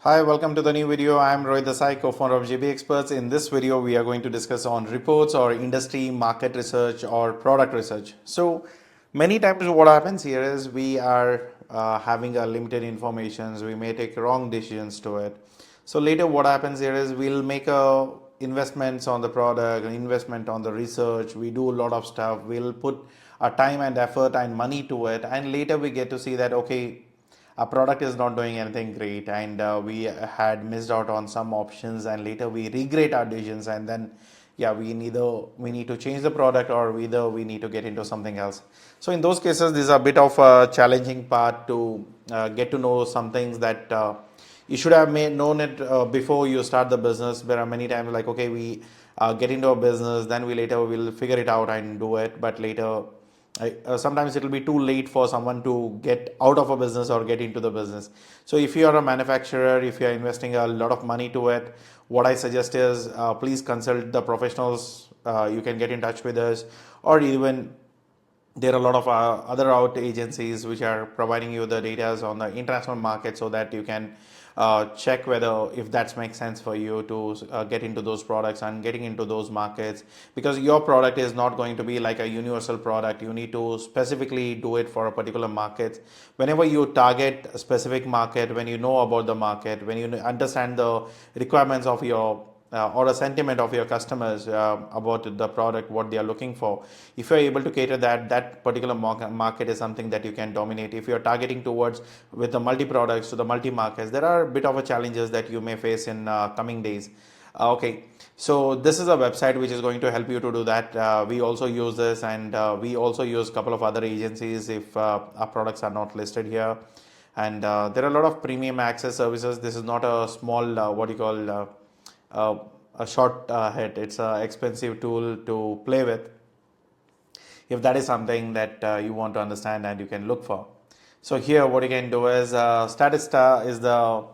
Hi, welcome to the new video. I am Rohit Desai, co-founder of JB Experts. In this video, we are going to discuss on reports or industry market research or product research. So many times what happens here is we are having a limited information. We may take wrong decisions to it. So later what happens here is we'll make investments on the product, investment on the research. We do a lot of stuff. We'll put our time and effort and money to it. And later we get to see that, okay, our product is not doing anything great and we had missed out on some options, and later we regret our decisions, and then we need to change the product, or either we need to get into something else. So in those cases, this is a bit of a challenging part to get to know some things that you should have known it before you start the business. There are many times like, okay, we get into a business, then we later will figure it out and do it, but later sometimes it will be too late for someone to get out of a business or get into the business. So if you are a manufacturer, if you are investing a lot of money to it, what I suggest is please consult the professionals. You can get in touch with us, or even there are a lot of other out agencies which are providing you the data on the international market, so that you can check whether if that makes sense for you to get into those products and getting into those markets, because your product is not going to be like a universal product. You need to specifically do it for a particular market. Whenever you target a specific market, when you know about the market, when you understand the requirements of your or a sentiment of your customers about the product, what they are looking for. If you are able to cater that particular market is something that you can dominate. If you are targeting towards with the multi products to the multi markets, there are a bit of a challenges that you may face in coming days. Okay, so this is a website which is going to help you to do that. We also use this, and we also use a couple of other agencies if our products are not listed here. And there are a lot of premium access services. This is not a small what you call a short hit. It's an expensive tool to play with, if that is something that you want to understand and you can look for. So here what you can do is Statista is the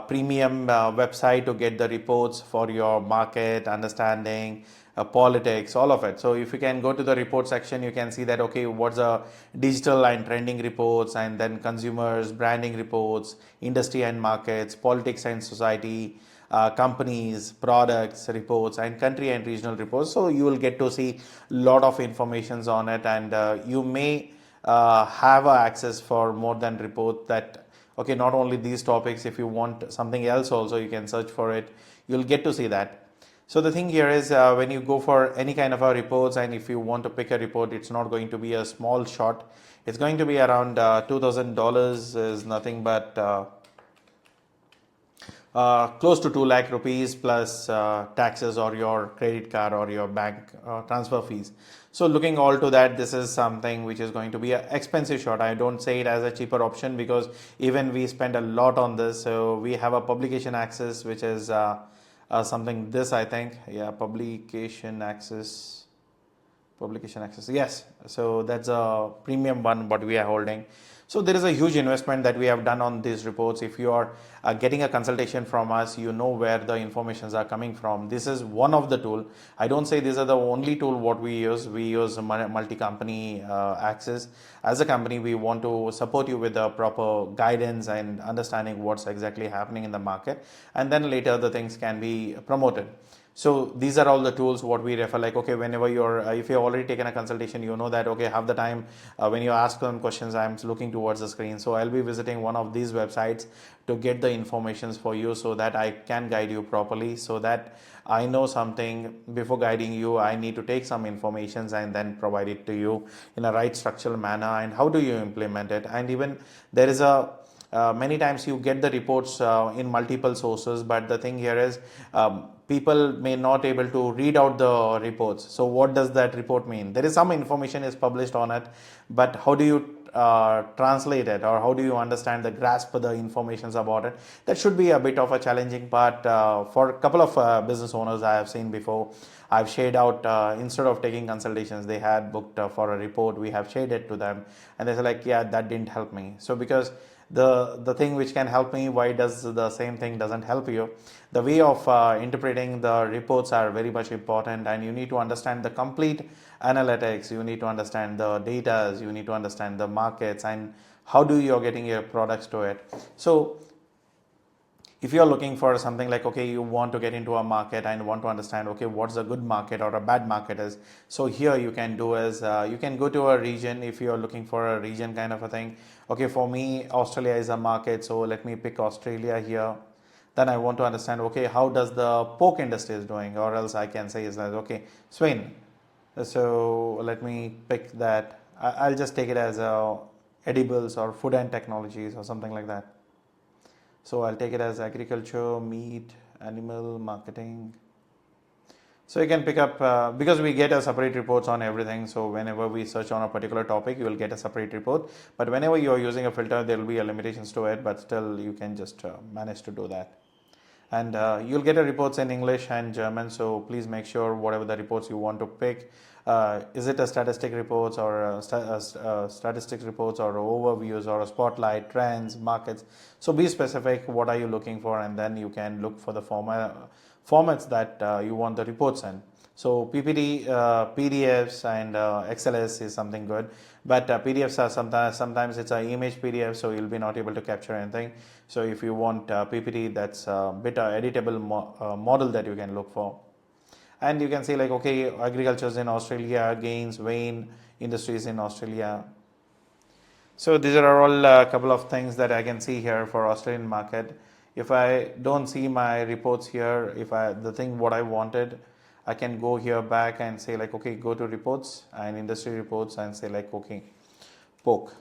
premium website to get the reports for your market understanding, politics, all of it. So if you can go to the report section, you can see that, okay, what's the digital and trending reports, and then consumers branding reports, industry and markets, politics and society, companies, products reports, and country and regional reports. So you will get to see a lot of informations on it, and you may have access for more than report that, okay, not only these topics, if you want something else also, you can search for it. You'll get to see that. So the thing here is when you go for any kind of a reports, and if you want to pick a report, it's not going to be a small shot. It's going to be around $2,000 is nothing but close to 2 lakh rupees plus taxes or your credit card or your bank transfer fees. So looking all to that, this is something which is going to be an expensive shot. I don't say it as a cheaper option, because even we spend a lot on this. So we have a publication access, which is something this, I think, yeah, publication access, yes. So that's a premium one what we are holding. So there is a huge investment that we have done on these reports. If you are getting a consultation from us, you know where the informations are coming from. This is one of the tool. I don't say these are the only tool what we use. We use multi-company access. As a company, we want to support you with the proper guidance and understanding what's exactly happening in the market, and then later the things can be promoted. So these are all the tools what we refer, like, okay, whenever you're if you've already taken a consultation, you know that, okay, half the time when you ask them questions, I'm looking towards the screen. So I'll be visiting one of these websites to get the informations for you, so that I can guide you properly, so that I know something before guiding you. I need to take some informations and then provide it to you in a right structural manner, and how do you implement it. And even there is a many times you get the reports in multiple sources, but the thing here is people may not able to read out the reports. So what does that report mean? There is some information is published on it, but how do you translate it, or how do you understand the grasp the informations about it? That should be a bit of a challenging part for a couple of business owners I have seen before. I've shared out instead of taking consultations, they had booked for a report. We have shared it to them, and they say like, yeah, that didn't help me. So because the thing which can help me, why does the same thing doesn't help you? The way of interpreting the reports are very much important, and you need to understand the complete analytics. You need to understand the data, you need to understand the markets, and how do you are getting your products to it. So if you're looking for something like, okay, you want to get into a market and want to understand, okay, what's a good market or a bad market is, so here you can do is, you can go to a region if you're looking for a region kind of a thing. Okay, for me, Australia is a market, so let me pick Australia here. Then I want to understand, okay, how does the pork industry is doing, or else I can say is that, okay, Spain. So let me pick that. I'll just take it as edibles or food and technologies or something like that. So I'll take it as agriculture, meat, animal, marketing. So you can pick up, because we get a separate reports on everything. So whenever we search on a particular topic, you will get a separate report. But whenever you are using a filter, there will be a limitations to it, but still you can just manage to do that. And you'll get a reports in English and German, so please make sure whatever the reports you want to pick, is it a statistic reports or statistics reports or overviews or a spotlight, trends, markets. So be specific, what are you looking for, and then you can look for the formats that you want the reports in. So PPT, PDFs and XLS is something good, but PDFs are sometimes it's an image PDF, so you'll be not able to capture anything. So if you want PPT, that's a bit editable model that you can look for. And you can see like, okay, agriculture in Australia, gains, vein industries in Australia. So these are all a couple of things that I can see here for Australian market. If I don't see my reports here, if I the thing what I wanted, I can go here back and say like, okay, go to reports and industry reports and say like, okay, pork.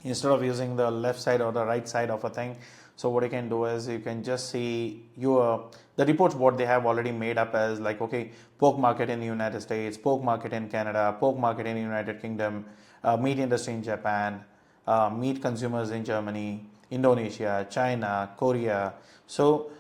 Instead of using the left side or the right side of a thing, so what you can do is you can just see your the reports what they have already made up as like, okay, pork market in the United States, pork market in Canada, pork market in the United Kingdom, meat industry in Japan, meat consumers in Germany, Indonesia, China, Korea, so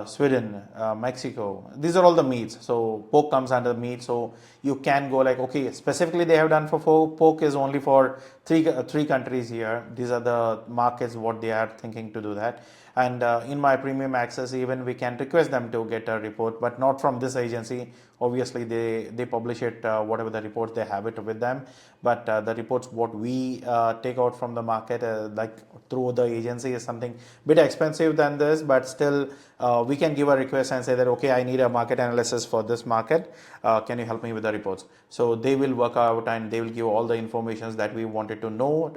Sweden, Mexico. These are all the meats. So pork comes under meat. So you can go like, okay, specifically they have done for pork is only for three countries here. These are the markets what they are thinking to do that. And in my premium access, even we can request them to get a report, but not from this agency. Obviously, they publish it, whatever the reports they have it with them. But the reports what we take out from the market, like through the agency, is something bit expensive than this. But still, we can give a request and say that, okay, I need a market analysis for this market. Can you help me with the reports? So they will work out and they will give all the informations that we wanted to know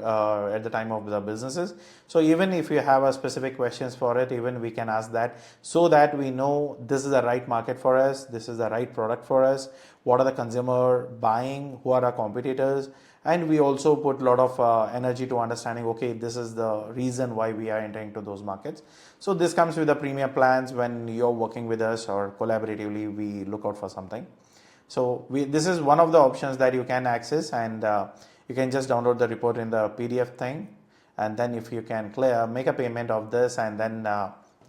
at the time of the businesses. So even if you have a specific questions for it, even we can ask that, so that we know this is the right market for us, this is the right product for us, what are the consumer buying, who are our competitors, and we also put a lot of energy to understanding, okay, this is the reason why we are entering to those markets. So this comes with the premium plans. When you're working with us or collaboratively, we look out for something. So this is one of the options that you can access, and you can just download the report in the PDF thing, and then if you can make a payment of this and then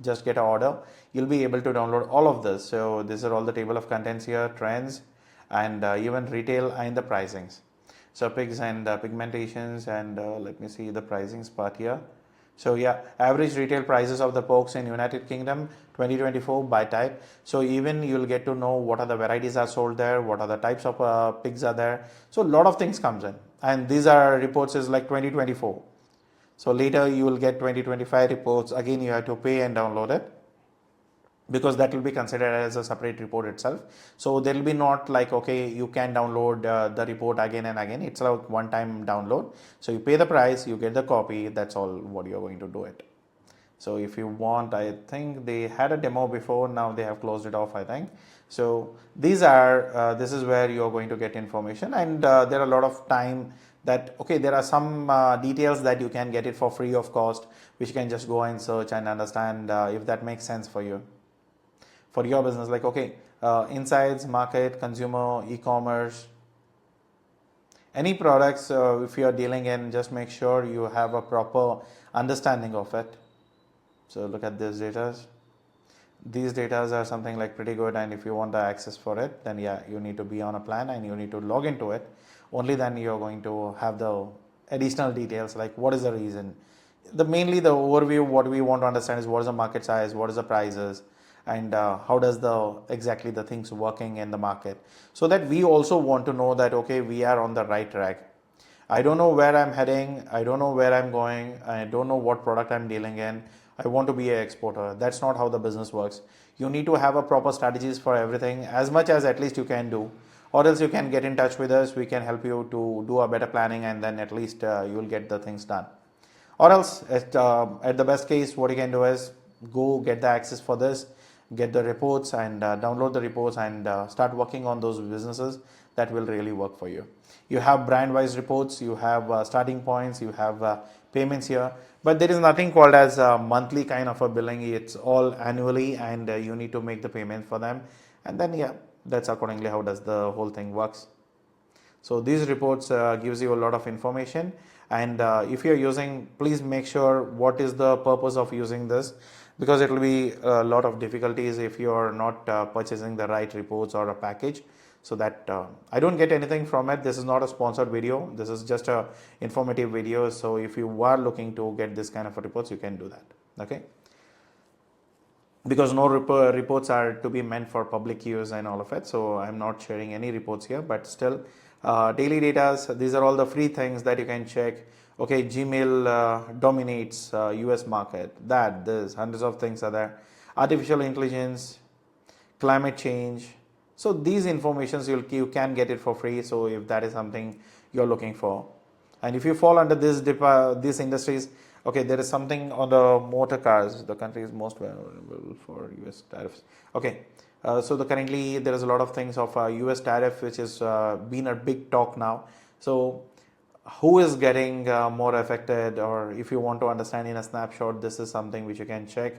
just get an order, you'll be able to download all of this. So these are all the table of contents here, trends, and even retail and the pricings. So pigs and pigmentations, and let me see the pricings part here. So yeah, average retail prices of the porks in United Kingdom 2024 by type. So even you'll get to know what are the varieties are sold there, what are the types of pigs are there. So a lot of things comes in, and these are reports is like 2024. So later you will get 2025 reports. Again, you have to pay and download it, because that will be considered as a separate report itself. So there will be not like, okay, you can download the report again and again. It's like one time download. So you pay the price, you get the copy, that's all what you're going to do it. So if you want, I think they had a demo before, now they have closed it off, I think. So these are this is where you're going to get information, and there are a lot of time that, okay, there are some details that you can get it for free of cost, which you can just go and search and understand if that makes sense for you, for your business. Like, okay, insights, market, consumer, e-commerce, any products, if you are dealing in, just make sure you have a proper understanding of it. So look at these data. These data are something like pretty good, and if you want the access for it, then yeah, you need to be on a plan and you need to log into it. Only then you're going to have the additional details, like what is the reason. Mainly the overview, what we want to understand is what is the market size, what is the prices, and how does exactly the things working in the market. So that we also want to know that, okay, we are on the right track. I don't know where I'm heading, I don't know where I'm going, I don't know what product I'm dealing in, I want to be an exporter. That's not how the business works. You need to have a proper strategies for everything, as much as at least you can do, or else you can get in touch with us. We can help you to do a better planning, and then at least you will get the things done. Or else, at the best case, what you can do is go get the access for this, get the reports, and download the reports, and start working on those businesses that will really work for you. You have brand wise reports, you have starting points, you have payments here, but there is nothing called as a monthly kind of a billing. It's all annually, and you need to make the payment for them, and then yeah, that's accordingly how does the whole thing works. So these reports gives you a lot of information, and if you're using, please make sure what is the purpose of using this, because it will be a lot of difficulties if you are not purchasing the right reports or a package. So that I don't get anything from it. This is not a sponsored video. This is just a informative video. So if you are looking to get this kind of reports, you can do that. Okay. Because no reports are to be meant for public use and all of it, so I'm not sharing any reports here, but still daily data, these are all the free things that you can check. Okay, Gmail dominates US market, that this hundreds of things are there. Artificial intelligence, climate change, so these informations you can get it for free. So if that is something you're looking for, and if you fall under these industries, okay, there is something on the motor cars. The country is most vulnerable for US tariffs. Okay, so currently there is a lot of things of US tariff, which is been a big talk now. So who is getting more affected, or if you want to understand in a snapshot, this is something which you can check.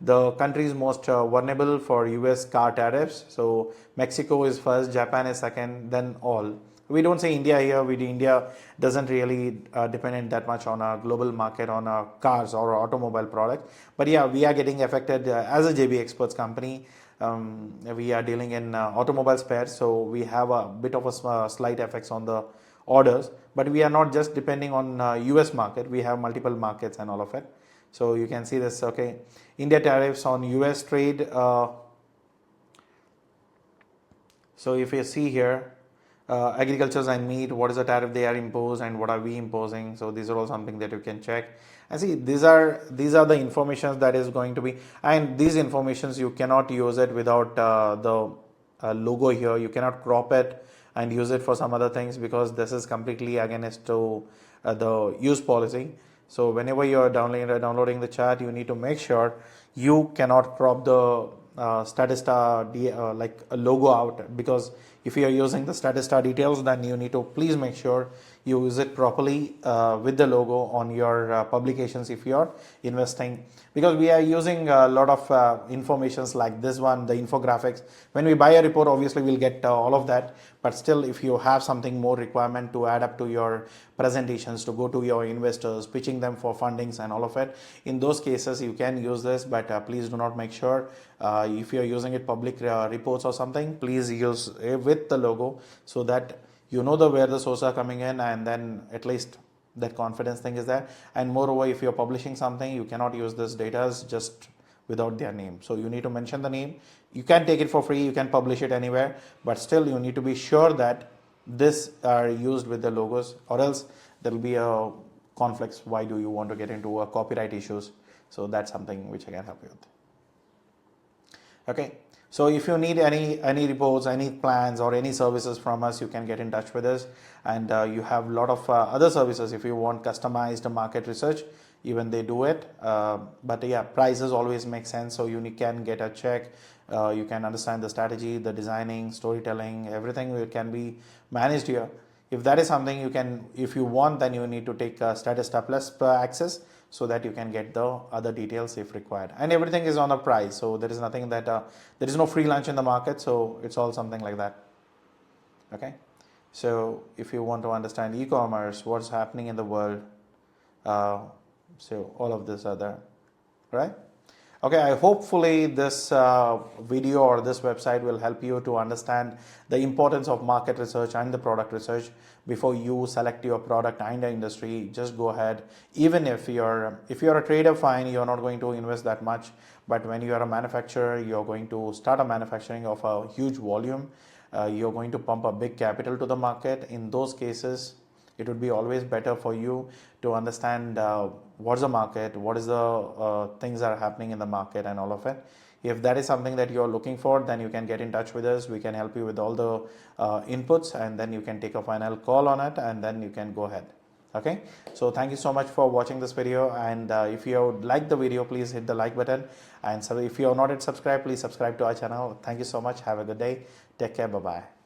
The countries most vulnerable for US car tariffs. So Mexico is first, Japan is second, then all. We don't say India here. India doesn't really depend that much on a global market on cars or automobile product. But yeah, we are getting affected as a JB Experts company. We are dealing in automobile spares, so we have a bit of a slight effects on the orders. But we are not just depending on US market. We have multiple markets and all of it. So you can see this. Okay, India tariffs on US trade. So if you see here, agricultures and meat, what is the tariff they are imposed and what are we imposing? So these are all something that you can check. And see, these are the informations that is going to be, and these informations you cannot use it without the logo here. You cannot crop it and use it for some other things, because this is completely against to the use policy. So whenever you are downloading the chart, you need to make sure you cannot crop the Statista like a logo out, because if you are using the Statista details, then you need to please make sure you use it properly with the logo on your publications if you are investing, because we are using a lot of informations like this one, the infographics. When we buy a report, obviously we'll get all of that, but still if you have something more requirement to add up to your presentations, to go to your investors, pitching them for fundings and all of it, in those cases you can use this. But please do not make sure if you are using it public reports or something, please use with the logo, so that you know where the sources are coming in, and then at least that confidence thing is there. And moreover, if you're publishing something, you cannot use this data just without their name. So you need to mention the name. You can take it for free, you can publish it anywhere, but still you need to be sure that this are used with the logos, or else there will be a conflicts. Why do you want to get into copyright issues? So that's something which I can help you with. Okay, so if you need any reports, any plans, or any services from us, you can get in touch with us. And you have a lot of other services. If you want customized market research, even they do it. But yeah, prices always make sense, so you can get a check. You can understand the strategy, the designing, storytelling, everything can be managed here. If that is something you can, if you want, then you need to take Statista Plus access, so that you can get the other details if required. And everything is on a price, so there is nothing that there is no free lunch in the market, so it's all something like that. Okay, so if you want to understand e-commerce, what's happening in the world, so all of this are there, right? Okay, I hopefully this video or this website will help you to understand the importance of market research and the product research before you select your product and the industry. Just go ahead. Even if you're a trader, fine, you're not going to invest that much. But when you are a manufacturer, you're going to start a manufacturing of a huge volume. You're going to pump a big capital to the market. In those cases, it would be always better for you to understand what's the market, what is the things that are happening in the market and all of it. If that is something that you're looking for, then you can get in touch with us. We can help you with all the inputs, and then you can take a final call on it, and then you can go ahead. Okay, so thank you so much for watching this video, and if you like the video, please hit the like button, and so if you are not yet subscribed, please subscribe to our channel. Thank you so much. Have a good day. Take care. Bye bye.